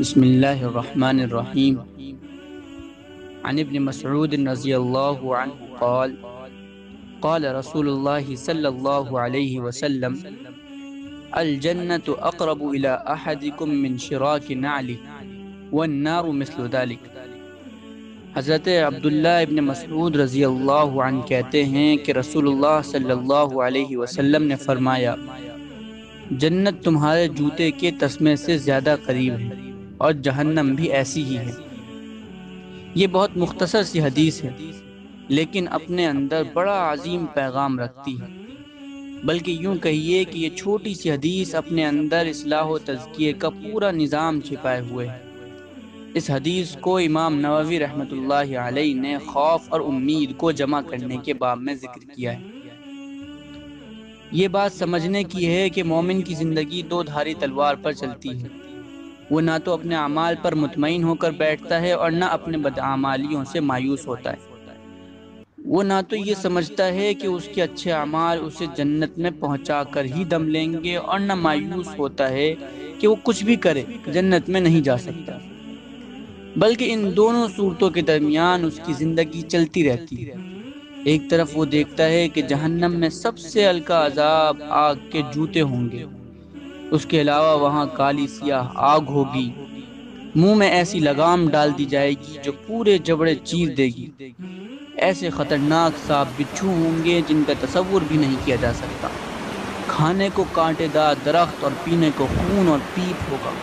بسم اللہ الرحمن الرحیم عن ابن مسعود رضی اللہ عنہ قال قال رسول اللہ صلی اللہ علیہ وسلم الجنة اقرب الى احدکم من شراک نعله والنار مثل ذلك۔ حضرت عبداللہ ابن مسعود رضی اللہ عنہ کہتے ہیں کہ رسول اللہ صلی اللہ علیہ وسلم نے فرمایا، جنت تمہارے جوتے کے تسمے سے زیادہ قریب ہے اور جہنم بھی ایسی ہی ہے۔ یہ بہت مختصر سی حدیث ہے، لیکن اپنے اندر بڑا عظیم پیغام رکھتی ہے۔ بلکہ یوں کہیے کہ یہ چھوٹی سی حدیث اپنے اندر اصلاح و تزکیے کا پورا نظام چھپائے ہوئے ہے۔ اس حدیث کو امام نووی رحمۃ اللہ علیہ نے خوف اور امید کو جمع کرنے کے باب میں ذکر کیا ہے۔ یہ بات سمجھنے کی ہے کہ مومن کی زندگی دو دھاری تلوار پر چلتی ہے۔ وہ نہ تو اپنے اعمال پر مطمئن ہو کر بیٹھتا ہے اور نہ اپنے بدعمالیوں سے مایوس ہوتا ہے۔ وہ نہ تو یہ سمجھتا ہے کہ اس کے اچھے اعمال اسے جنت میں پہنچا کر ہی دم لیں گے، اور نہ مایوس ہوتا ہے کہ وہ کچھ بھی کرے جنت میں نہیں جا سکتا۔ بلکہ ان دونوں صورتوں کے درمیان اس کی زندگی چلتی رہتی ہے۔ ایک طرف وہ دیکھتا ہے کہ جہنم میں سب سے ہلکا عذاب آگ کے جوتے ہوں گے، اس کے علاوہ وہاں کالی سیاہ آگ ہوگی، منہ میں ایسی لگام ڈال دی جائے گی جو پورے جبڑے چیر دے گی، ایسے خطرناک سانپ بچھو ہوں گے جن کا تصور بھی نہیں کیا جا سکتا، کھانے کو کانٹے دار درخت اور پینے کو خون اور پیپ ہوگا۔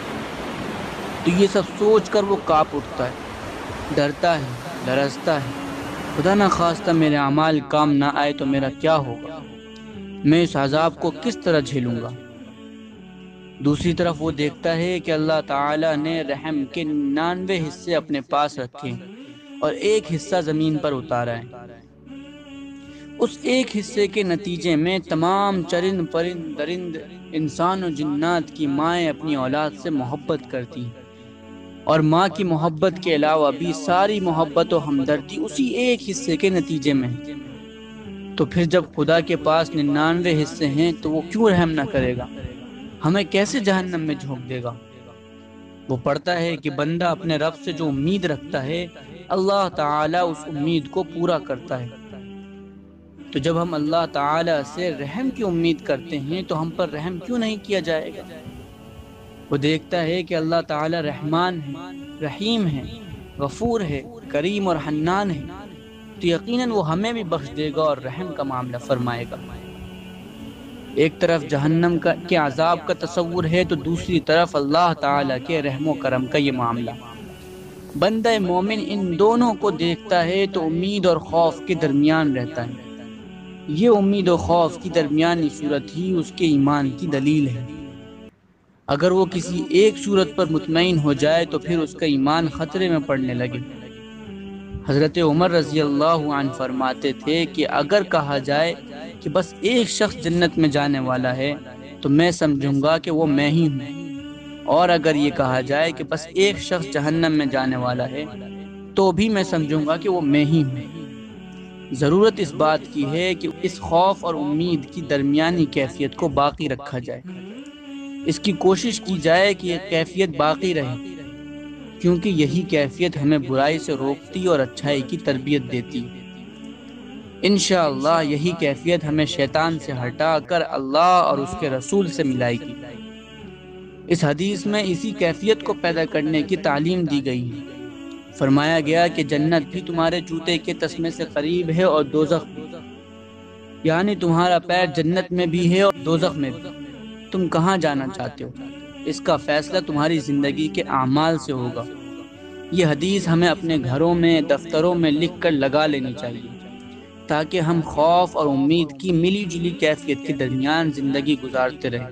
تو یہ سب سوچ کر وہ کانپ اٹھتا ہے، ڈرتا ہے، لرزتا ہے، خدا نہ خواستہ میرے اعمال کام نہ آئے تو میرا کیا ہوگا، میں اس عذاب کو کس طرح جھیلوں گا۔ دوسری طرف وہ دیکھتا ہے کہ اللہ تعالی نے رحم کے 99 حصے اپنے پاس رکھے اور ایک حصہ زمین پر اتارا ہے۔ اس ایک حصے کے نتیجے میں تمام چرند پرند درند انسان و جنات کی مائیں اپنی اولاد سے محبت کرتی ہیں، اور ماں کی محبت کے علاوہ بھی ساری محبت و ہمدردی اسی ایک حصے کے نتیجے میں ہے۔ تو پھر جب خدا کے پاس 99 حصے ہیں تو وہ کیوں رحم نہ کرے گا، ہمیں کیسے جہنم میں جھونک دے گا۔ وہ پڑھتا ہے کہ بندہ اپنے رب سے جو امید رکھتا ہے، اللہ تعالی اس امید کو پورا کرتا ہے۔ تو جب ہم اللہ تعالی سے رحم کی امید کرتے ہیں تو ہم پر رحم کیوں نہیں کیا جائے گا۔ وہ دیکھتا ہے کہ اللہ تعالی رحمان ہے، رحیم ہے، غفور ہے، کریم اور حنان ہے، تو یقیناً وہ ہمیں بھی بخش دے گا اور رحم کا معاملہ فرمائے گا۔ ایک طرف جہنم کے عذاب کا تصور ہے تو دوسری طرف اللہ تعالی کے رحم و کرم کا یہ معاملہ۔ بندہ مومن ان دونوں کو دیکھتا ہے تو امید اور خوف کے درمیان رہتا ہے۔ یہ امید و خوف کی درمیانی صورت ہی اس کے ایمان کی دلیل ہے۔ اگر وہ کسی ایک صورت پر مطمئن ہو جائے تو پھر اس کا ایمان خطرے میں پڑنے لگے۔ حضرت عمر رضی اللہ عنہ فرماتے تھے کہ اگر کہا جائے کہ بس ایک شخص جنت میں جانے والا ہے تو میں سمجھوں گا کہ وہ میں ہی ہوں، اور اگر یہ کہا جائے کہ بس ایک شخص جہنم میں جانے والا ہے تو بھی میں سمجھوں گا کہ وہ میں ہی ہوں۔ ضرورت اس بات کی ہے کہ اس خوف اور امید کی درمیانی کیفیت کو باقی رکھا جائے، اس کی کوشش کی جائے کہ یہ کیفیت باقی رہے، کیونکہ یہی کیفیت ہمیں برائی سے روکتی اور اچھائی کی تربیت دیتی۔ انشاءاللہ یہی کیفیت ہمیں شیطان سے ہٹا کر اللہ اور اس کے رسول سے ملائے گی۔ اس حدیث میں اسی کیفیت کو پیدا کرنے کی تعلیم دی گئی ہے۔ فرمایا گیا کہ جنت بھی تمہارے جوتے کے تسمے سے قریب ہے اور دوزخ بھی، یعنی تمہارا پیر جنت میں بھی ہے اور دوزخ میں بھی۔ تم کہاں جانا چاہتے ہو، اس کا فیصلہ تمہاری زندگی کے اعمال سے ہوگا۔ یہ حدیث ہمیں اپنے گھروں میں، دفتروں میں لکھ کر لگا لینی چاہیے، تاکہ ہم خوف اور امید کی ملی جلی کیفیت کے درمیان زندگی گزارتے رہیں،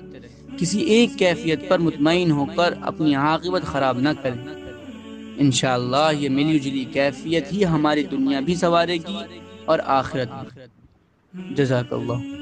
کسی ایک کیفیت پر مطمئن ہو کر اپنی عاقبت خراب نہ کریں۔ انشاءاللہ یہ ملی جلی کیفیت ہی ہماری دنیا بھی سنوارے گی اور آخرت بھی۔ جزاک اللہ۔